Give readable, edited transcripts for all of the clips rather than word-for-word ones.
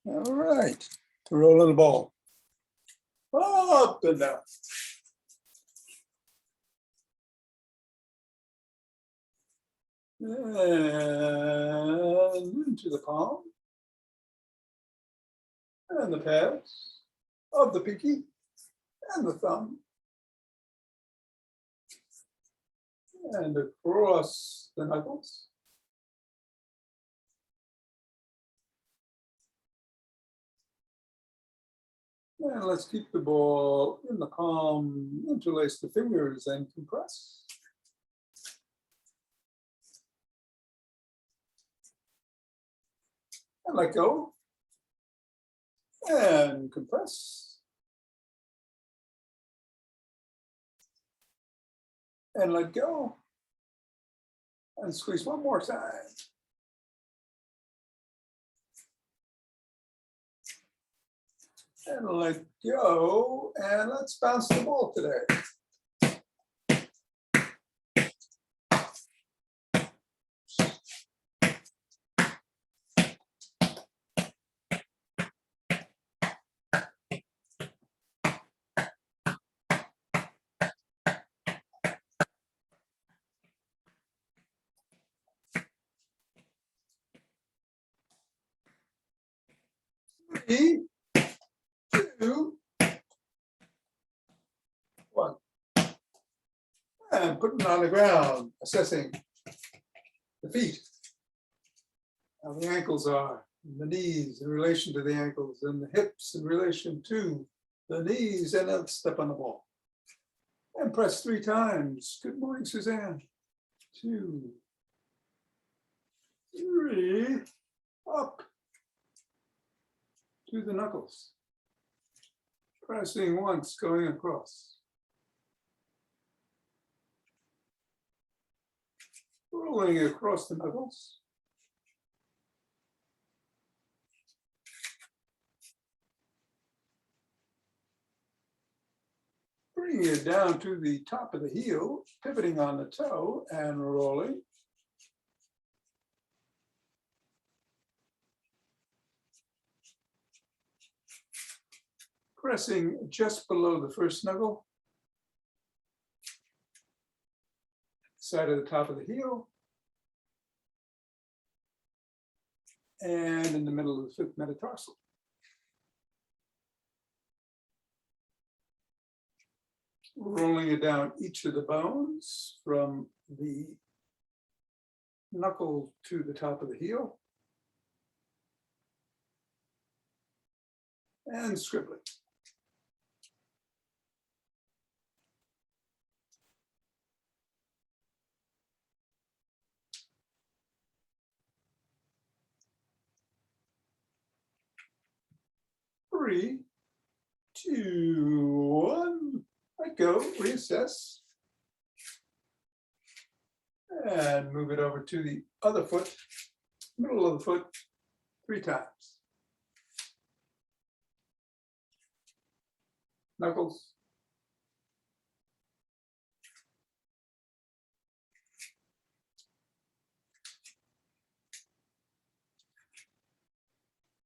All right, rolling the ball. Up and down. And into the palm. And the pads of the pinky and the thumb. And across the knuckles. And let's keep the ball in the palm, interlace the fingers and compress. And let go. And compress. And let go. And squeeze one more time. And let go. And let's bounce the ball today. Three, two, one. And putting it on the ground, assessing the feet, how the ankles are, and the knees in relation to the ankles, and the hips in relation to the knees, and then step on the ball. And press 3 times. Good morning, Suzanne. 2, 3, up to the knuckles. Pressing once, going across. Rolling across the knuckles. Bringing it down to the top of the heel, pivoting on the toe and rolling. Pressing just below the first knuckle. Side of the top of the heel. And in the middle of the 5th metatarsal. Rolling it down each of the bones from the knuckle to the top of the heel. And scribbling. Three, 2, 1. Let go, reassess. And move it over to the other foot, middle of the foot, 3 times. Knuckles.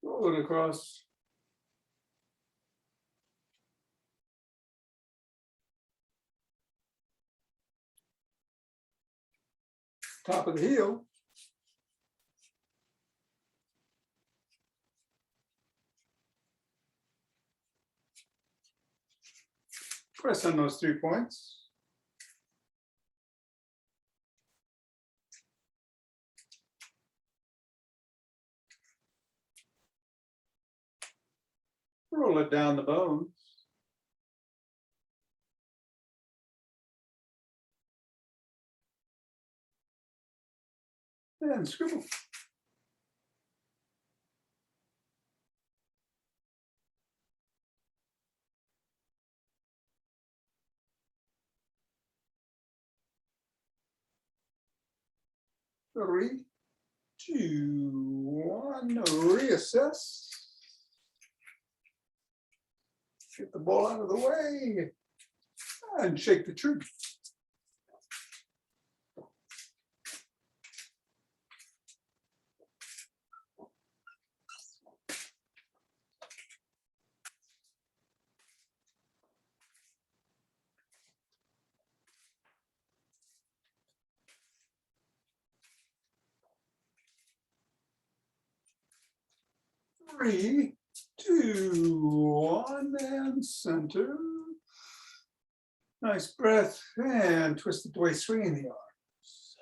Roll it across. Top of the heel. Press on those 3 points. Roll it down the bones. And scribble. Three, 2, 1, reassess. Get the ball out of the way and shake the tree. 3, 2, 1, and center. Nice breath, and twist it away, swinging the arms.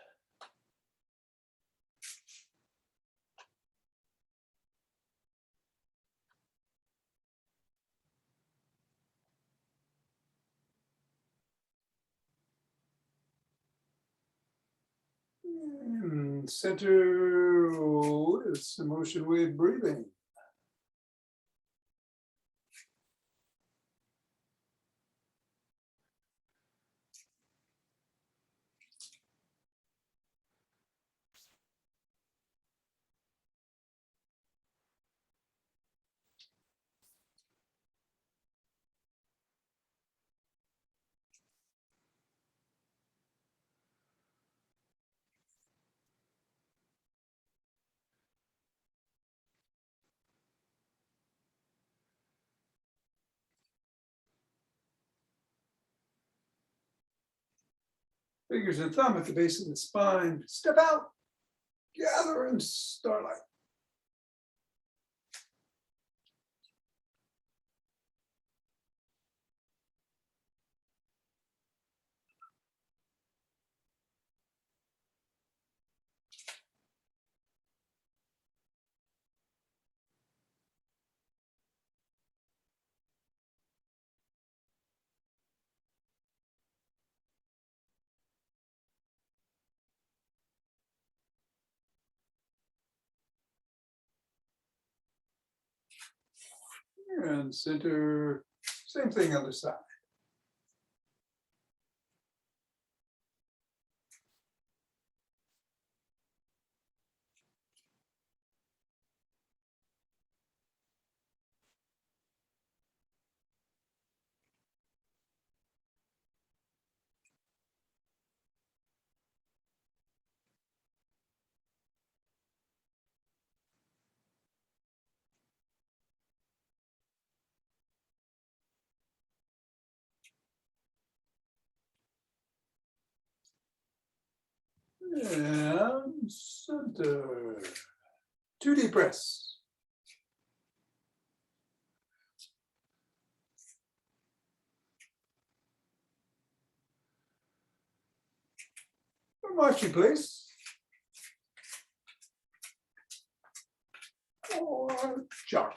And center with some motion wave breathing. Fingers and thumb at the base of the spine. Step out, gather in starlight. And center, same thing other side. And center. 2 deep breaths. Marching place. Or jog.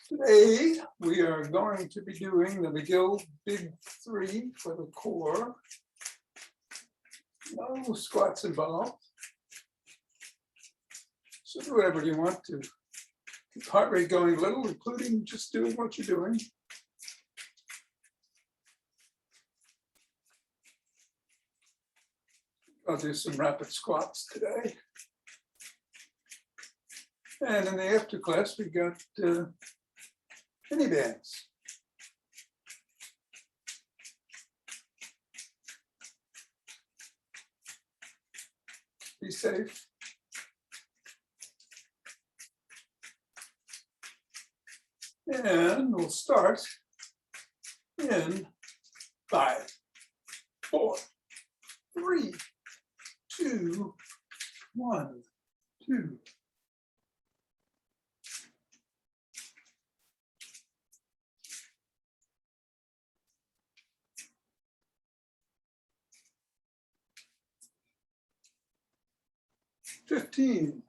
Today, we are going to be doing the McGill Big Three for the core. No squats involved. So do whatever you want to. Keep heart rate going a little, including just doing what you're doing. I'll do some rapid squats today. And in the after class, we got MiniBands. Be safe. And we'll start in 5, 4, 3, 2, 1, 2. $15.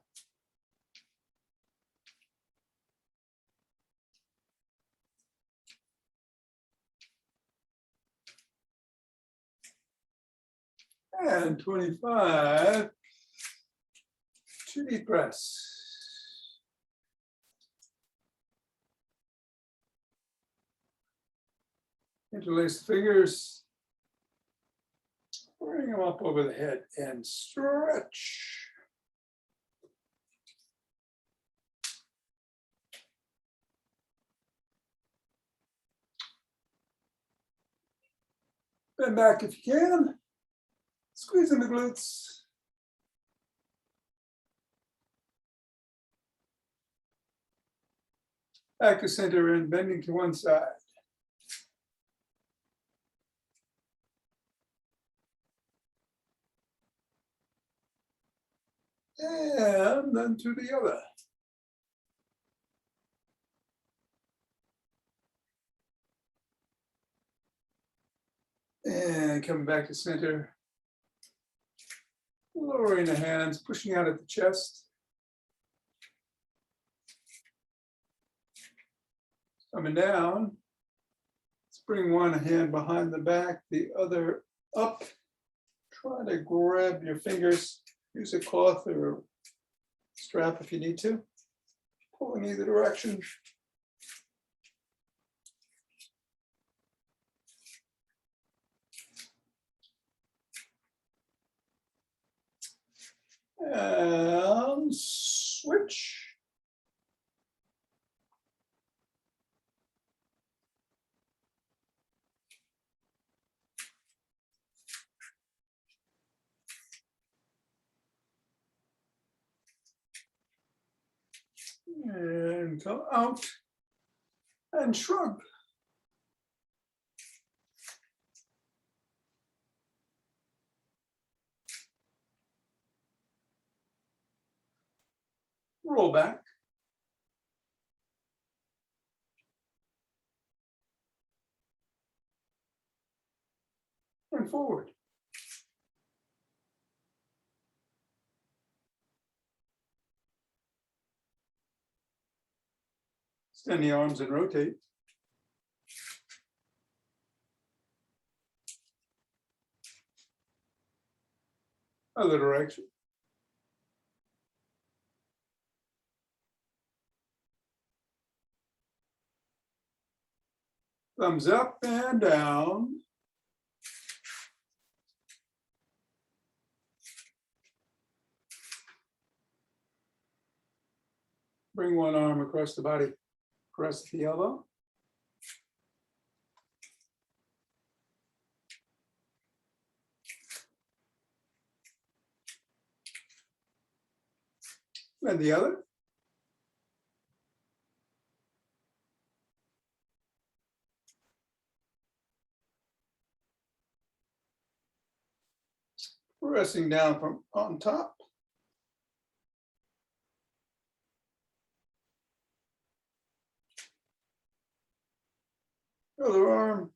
And 25. 2 deep breaths. Interlace the fingers. Bring them up over the head and stretch. Bend back if you can. Squeeze in the glutes. Back to center and bending to one side. and then to the other. And coming back to center. Lowering the hands, pushing out at the chest. Coming down. Let's bring one hand behind the back, the other up. Try to grab your fingers. Use a cloth or a strap if you need to. Pull in either direction. And switch. And come out and shrug. Roll back. And forward. Extend the arms and rotate. Other direction. Thumbs up and down. Bring one arm across the body, press the elbow. And the other. Pressing down from on top. Other arm.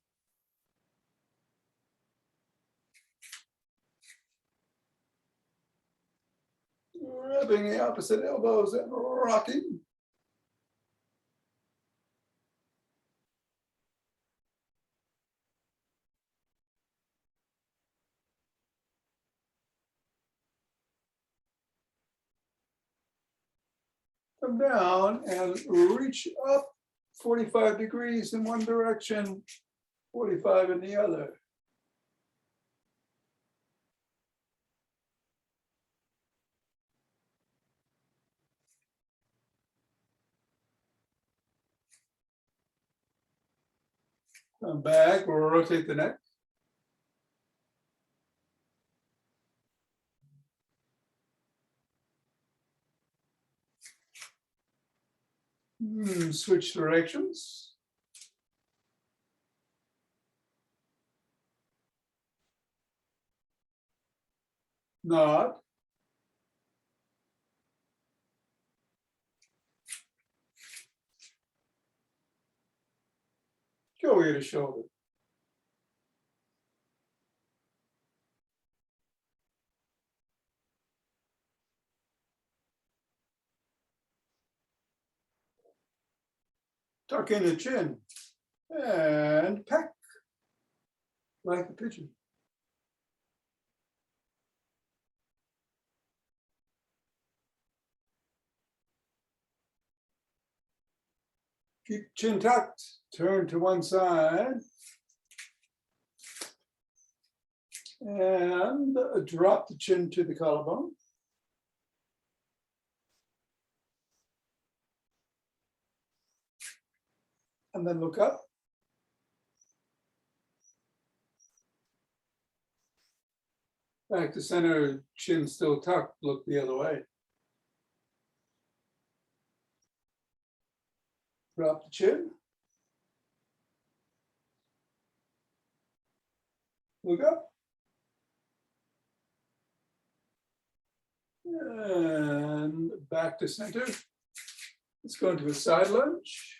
Grabbing the opposite elbows and rocking. Come down and reach up 45 degrees in one direction, 45 in the other. Come back, we'll rotate the neck. Switch directions. Nod. Go ear to shoulder. Tuck in the chin and peck like a pigeon. Keep chin tucked, turn to one side. And drop the chin to the collarbone. And then look up. Back to center, chin still tucked, look the other way. Drop the chin. Look up. And back to center. Let's go into a side lunge.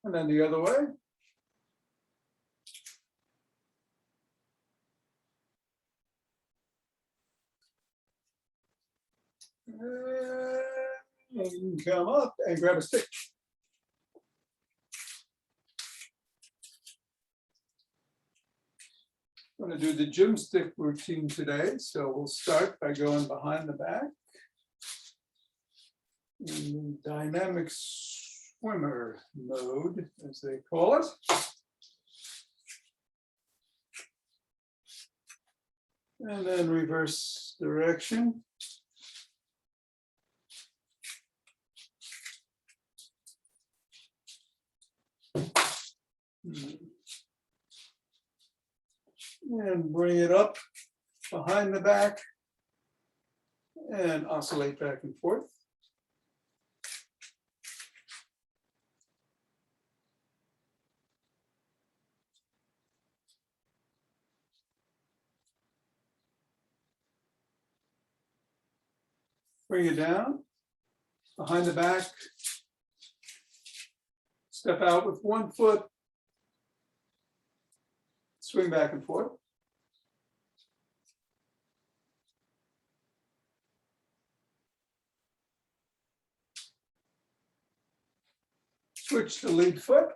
And then the other way. And come up and grab a stick. I'm going to do the gym stick routine today. So we'll start by going behind the back. In dynamic swimmer mode, as they call it. And then reverse direction. And bring it up behind the back and oscillate back and forth. Bring it down behind the back. Step out with one foot. Swing back and forth. Switch to lead foot.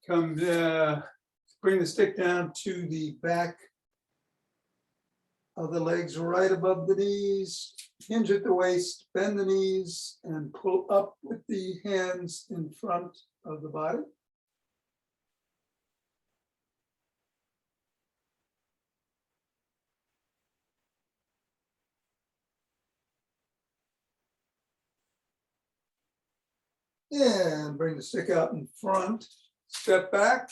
Come, bring the stick down to the back of the legs, right above the knees. Hinge at the waist, bend the knees, and pull up with the hands in front of the body. And bring the stick out in front. Step back.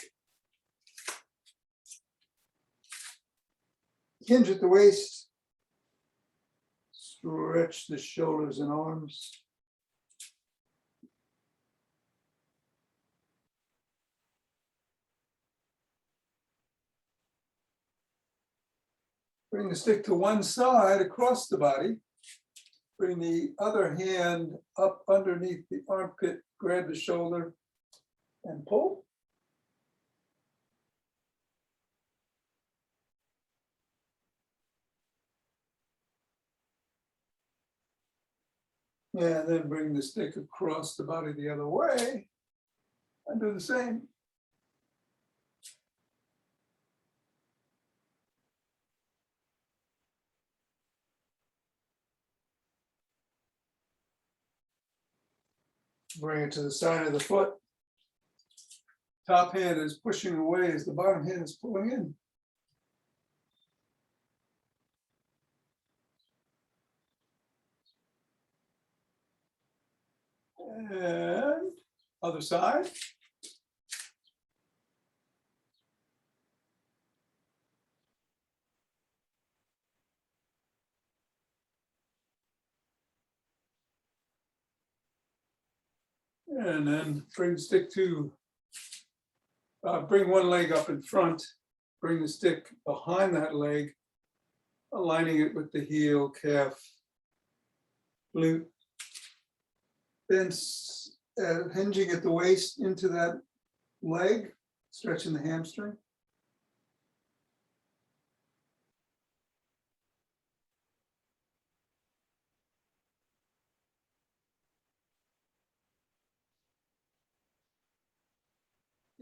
Hinge at the waist. Stretch the shoulders and arms. Bring the stick to one side across the body. Bring the other hand up underneath the armpit, grab the shoulder and pull. And then bring the stick across the body the other way and do the same. Bring it to the side of the foot. Top hand is pushing away as the bottom hand is pulling in. And other side. And then bring the stick to, bring one leg up in front, bring the stick behind that leg, aligning it with the heel, calf, glute. Then hinging at the waist into that leg, stretching the hamstring.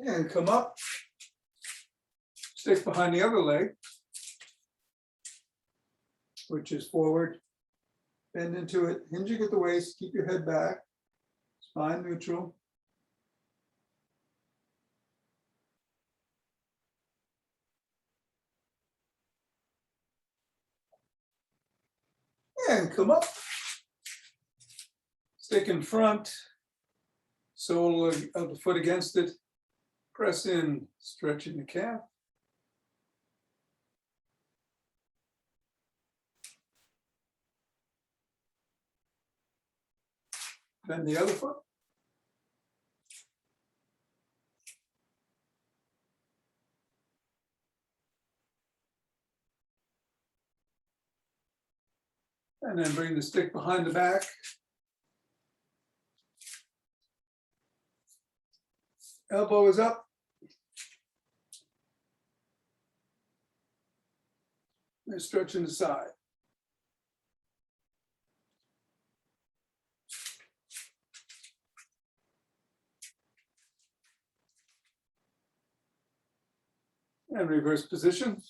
And come up, stick behind the other leg, which is forward, bend into it, hinging at the waist, keep your head back, spine neutral. And come up, stick in front, sole of the foot against it, Press in, stretching the calf. Then the other foot. And then bring the stick behind the back. Elbow is up. And stretching the side. And reverse position.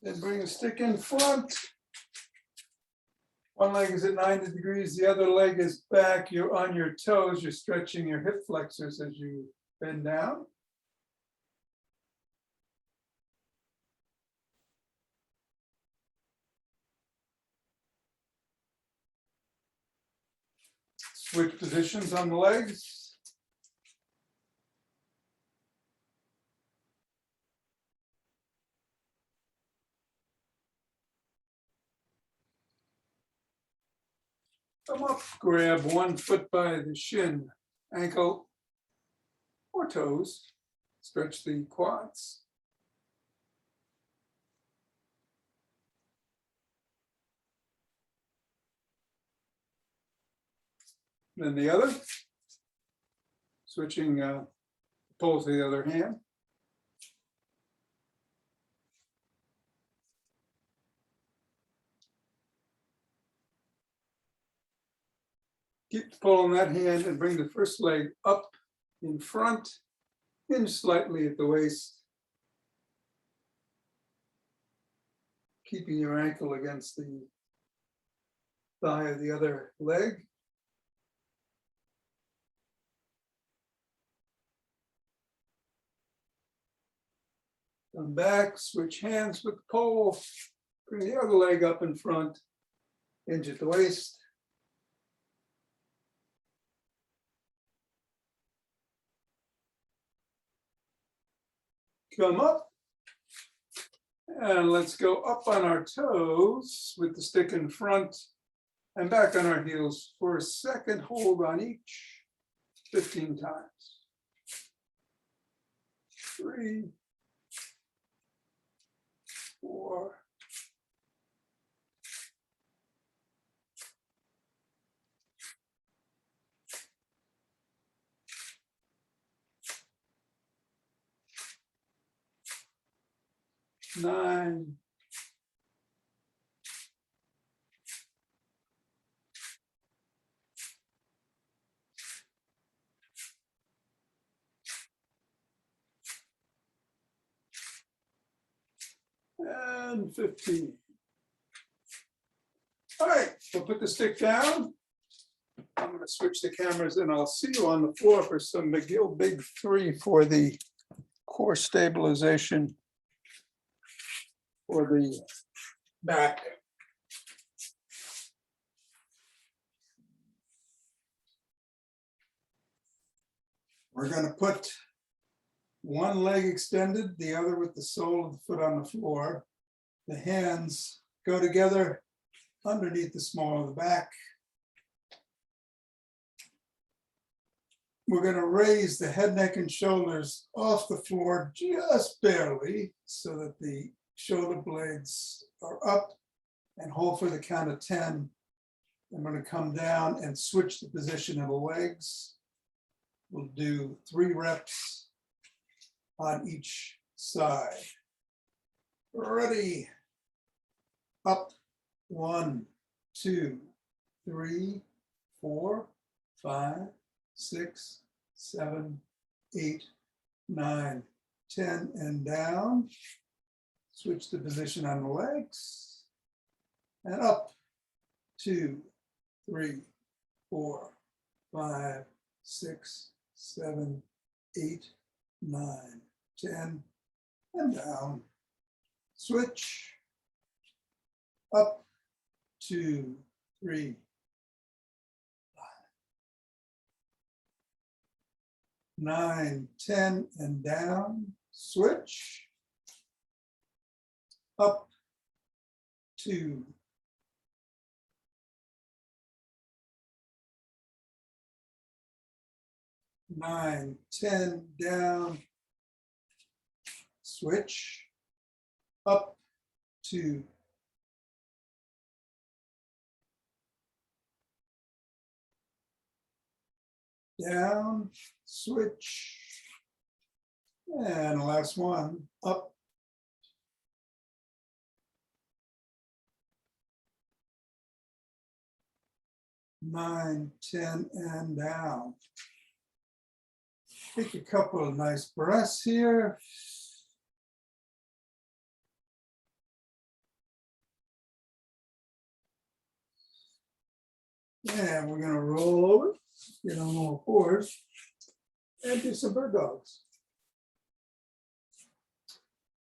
Then bring the stick in front. One leg is at 90 degrees, the other leg is back. You're on your toes. You're stretching your hip flexors as you bend down. Switch positions on the legs. Come up, grab one foot by the shin, ankle, or toes. Stretch the quads. Then the other, switching poles to the other hand. Keep the pole in that hand and bring the first leg up in front, hinge slightly at the waist. Keeping your ankle against the thigh of the other leg. Come back, switch hands with the pole, bring the other leg up in front, hinge at the waist. Come up, and let's go up on our toes with the stick in front and back on our heels for a second hold on each, 15 times. 3, 4, 9, 15. All right, we'll put the stick down. I'm going to switch the cameras and I'll see you on the floor for some McGill Big Three for the core stabilization for the back. We're going to put one leg extended, the other with the sole of the foot on the floor. The hands go together underneath the small of the back. We're going to raise the head, neck, and shoulders off the floor just barely so that the shoulder blades are up, and hold for the count of 10. I'm going to come down and switch the position of the legs. We'll do 3 reps on each side. Ready. Up. 1, 2, 3, 4, 5, 6, 7, 8, 9, 10, and down. Switch the position on the legs. And up. 2, 3, 4, 5, 6, 7, 8, 9, 10, and down. Switch, up, 2, 3, 9, 10, and down. Switch, up, 2, 9, 10, down. Switch, up, 2, down, switch, and the last one, up, 9, 10, and down. Take a couple of nice breaths here. And we're going to roll over, get on all fours, and do some bird dogs.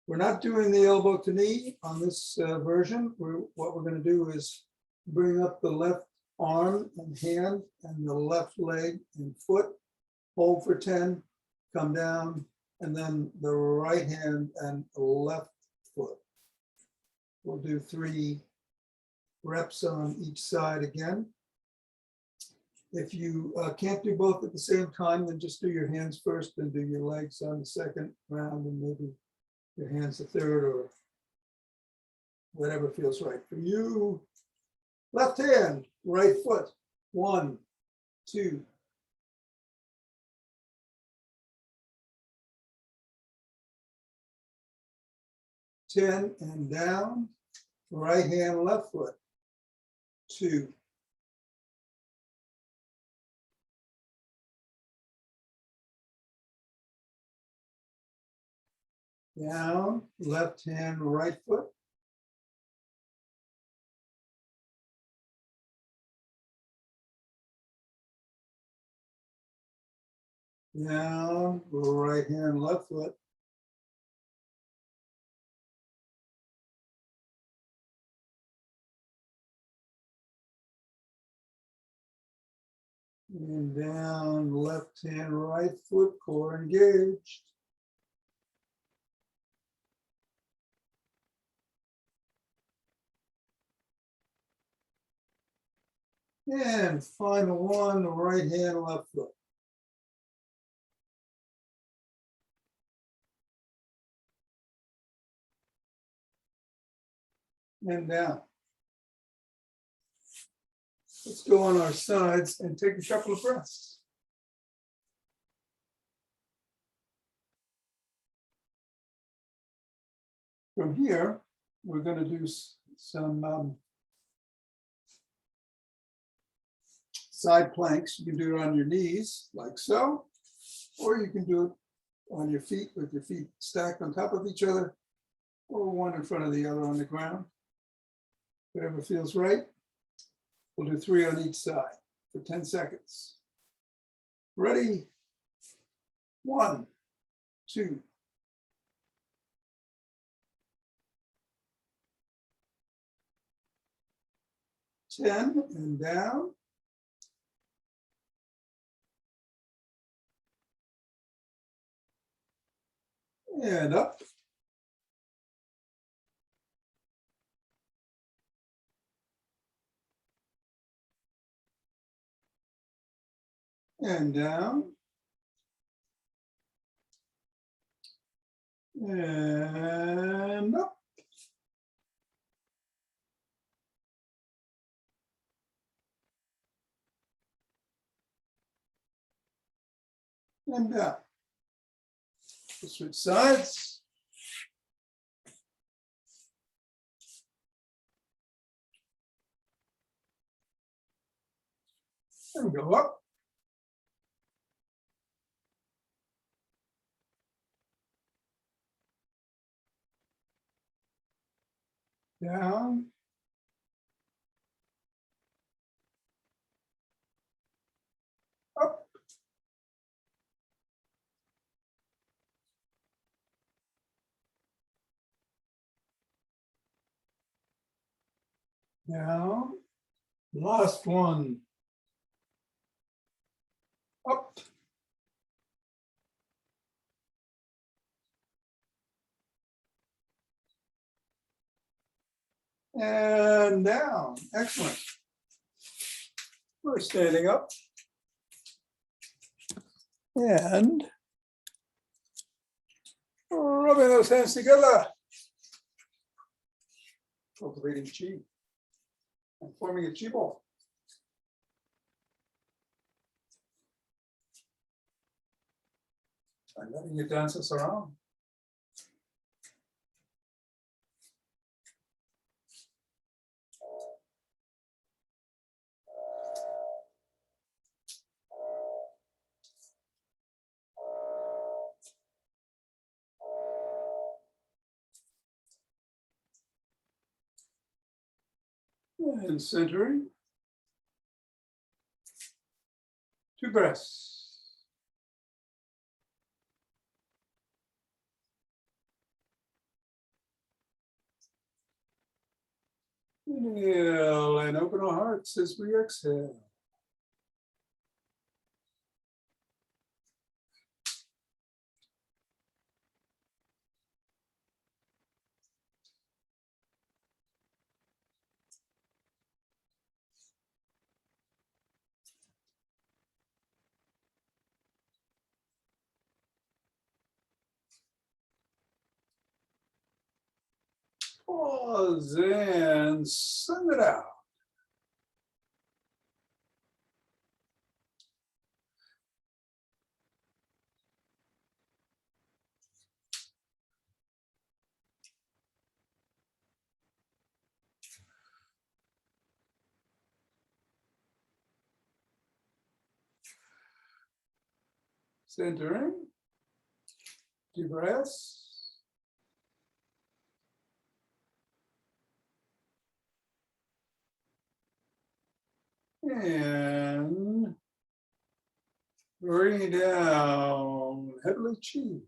We're not doing the elbow to knee on this version. What we're going to do is bring up the left arm and hand and the left leg and foot, hold for 10, come down, and then the right hand and left foot. We'll do 3 reps on each side again. If you can't do both at the same time, then just do your hands first and do your legs on the second round, and maybe your hands the third, or whatever feels right for you. Left hand, right foot. 1, 2. 10 and down. Right hand, left foot. 2. Down, left hand, right foot. Down, right hand, left foot. And down, left hand, right foot, core engaged. And final one, right hand, left foot. And down. Let's go on our sides and take a couple of breaths. From here, we're going to do some side planks. You can do it on your knees, like so, or you can do it on your feet with your feet stacked on top of each other, or one in front of the other on the ground. Whatever feels right. We'll do 3 on each side for 10 seconds. Ready? 1, 2. 10 and down. And up. And down. And up. And down. Switch sides. And go up. Down. Up. down. Last one. Up. And down. Excellent. We're standing up. And rubbing those hands together. Cultivating chi. And forming a chi ball. And letting it dance us around. And centering. 2 breaths. Inhale and open our hearts as we exhale. Pause and send it out. Centering. 2 breaths. And bring down heavenly chi.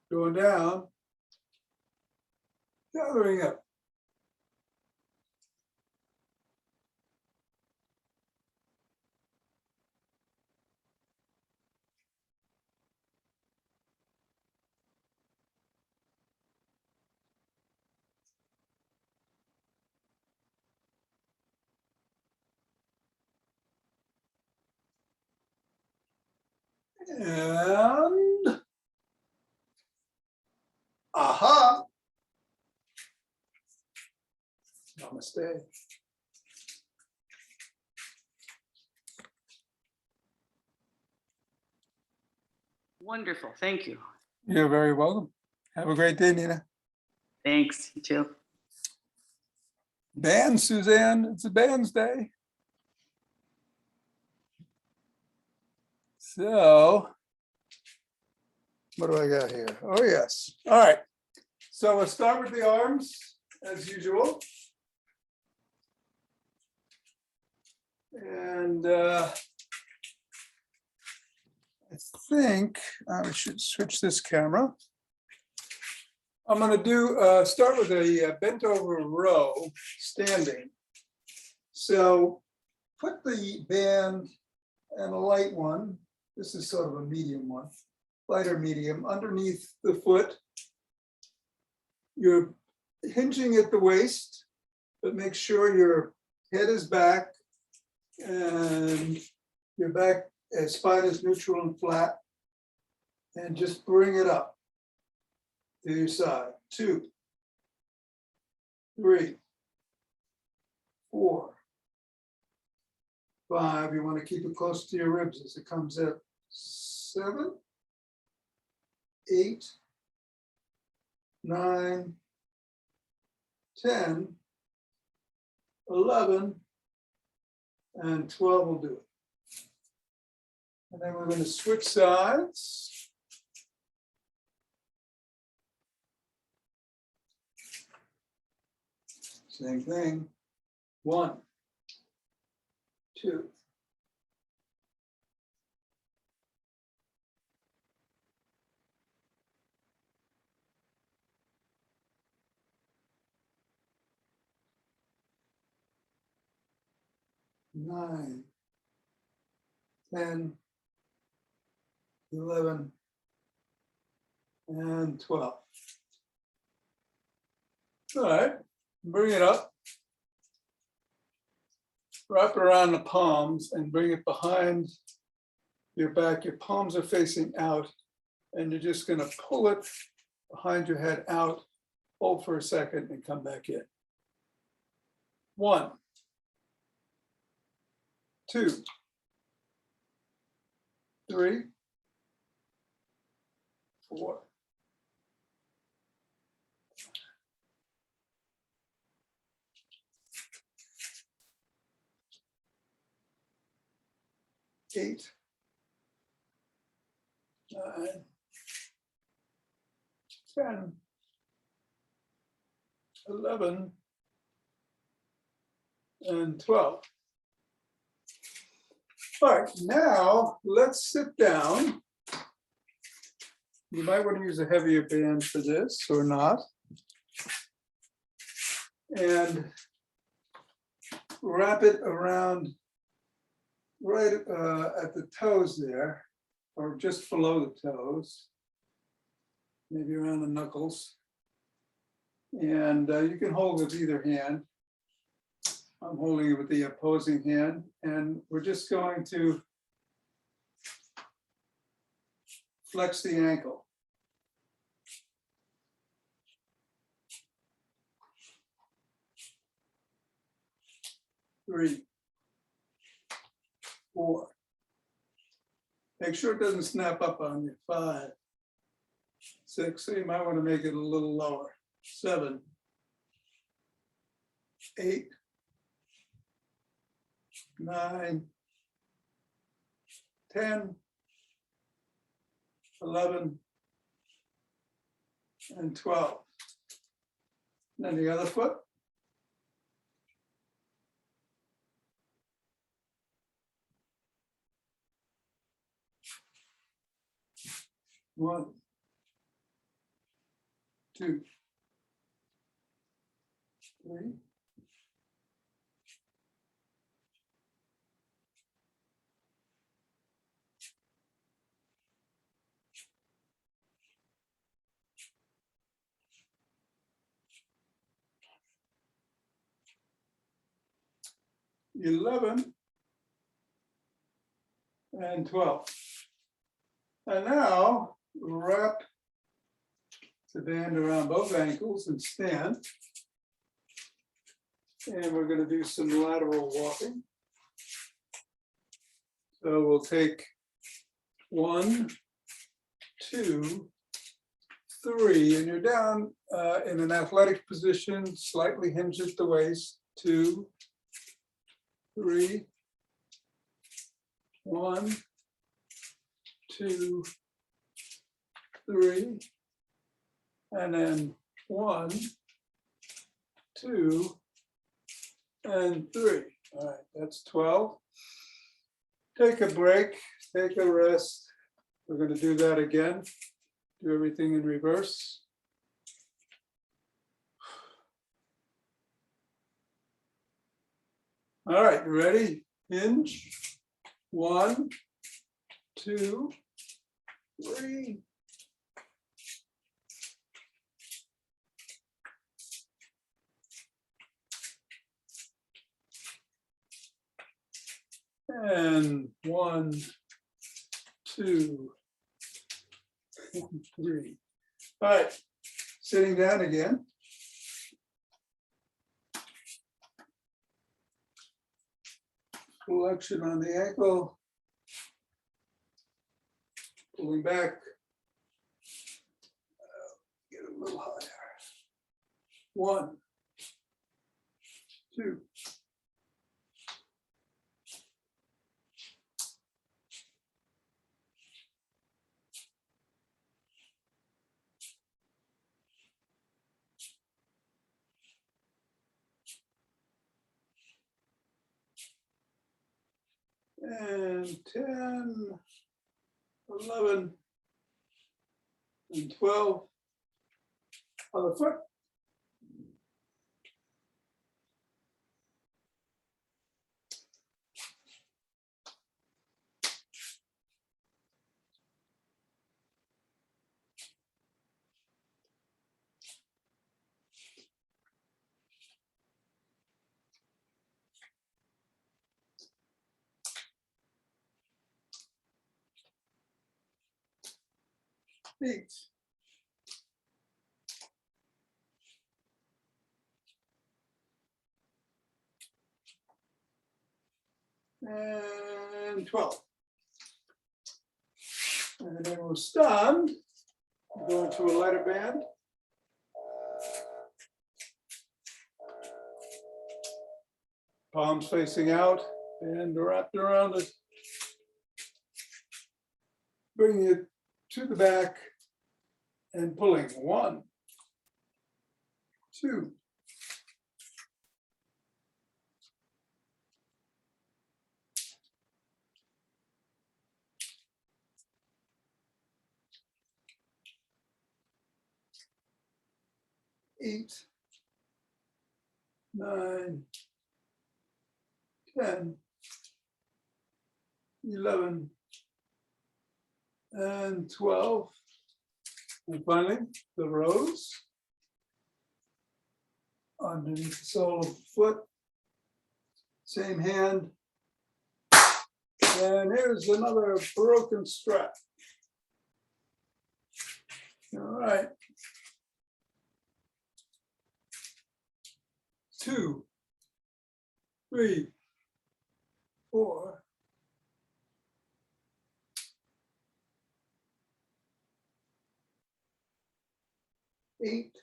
Going down, gathering up. And aha. Namaste. Wonderful. Thank you. You're very welcome. Have a great day, Nina. Thanks. You too. Bands, Suzanne. It's a bands day. So, what do I got here? Oh, yes. All right. So we'll start with the arms as usual. And I think I should switch this camera. I'm going to do start with a bent over row standing. So put the band and a light one. This is sort of a medium one, lighter medium, underneath the foot. You're hinging at the waist, but make sure your head is back and your back spine is neutral and flat. And just bring it up to your side. 2, 3, 4, 5. You want to keep it close to your ribs as it comes up. 7, 8, 9, 10, 11, and 12 will do it. And then we're going to switch sides. Same thing. 1, 2. Nine, 10, 11, and 12. All right, bring it up. Wrap around the palms and bring it behind your back. Your palms are facing out, and you're just going to pull it behind your head out, hold for a second, and come back in. 1, 2, 3, 4. 8, 9, 10, 11, and 12. All right, now let's sit down. You might want to use a heavier band for this or not. And wrap it around right at the toes there, or just below the toes, maybe around the knuckles. And you can hold with either hand. I'm holding it with the opposing hand, and we're just going to flex the ankle. 3, 4. Make sure it doesn't snap up on you. 5, 6. So you might want to make it a little lower. 7, 8, 9, 10, 11, and 12. And then the other foot. 1, 2, 3, 11, and 12. And now wrap the band around both ankles and stand. And we're going to do some lateral walking. So we'll take 1, 2, 3, and you're down in an athletic position, slightly hinged at the waist. 2, 3, 1, 2, 3, and then 1, 2, and 3. All right, that's 12. Take a break, take a rest. We're going to do that again. Do everything in reverse. All right, ready? Hinge. 1, 2, 3. And 1, 2, 3. All right, sitting down again. Flexion on the ankle. Pulling back. Get a little higher. 1, 2. and 10, 11, and 12. Other foot. Feet. And 12. And then we'll stand, go into a lighter band. Palms facing out and wrapped around it. Bringing it to the back and pulling. 1, 2. 8, 9, 10, 11, and 12. And finally, the rose underneath the sole of the foot. Same hand. And here's another broken strap. All right. 2, 3, 4, 8,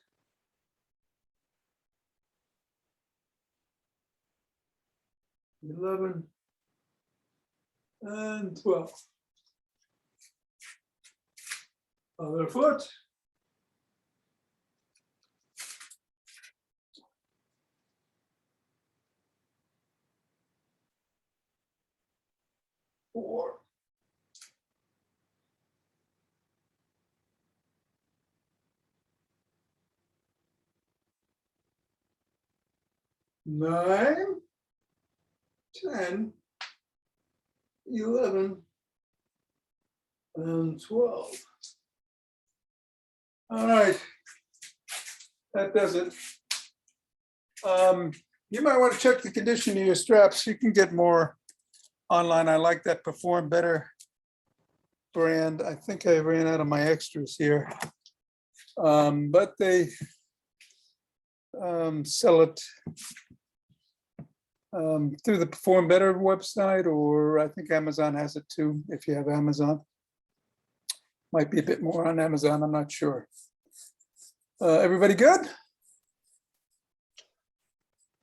11, and 12. Other foot. 4, 9, 10, 11, and 12. All right, that does it. You might want to check the condition of your straps. You can get more online. I like that Perform Better brand. I think I ran out of my extras here. But they sell it through the Perform Better website, or I think Amazon has it too, if you have Amazon. Might be a bit more on Amazon, I'm not sure. Everybody good?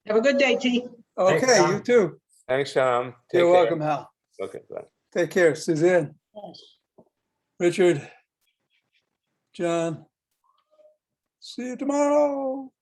Have a good day, T. Okay, Thanks, Tom. you too. Thanks, Tom. Take You're care. welcome, Hal. Okay, bye. Take care, Suzanne, Richard, John. See you tomorrow.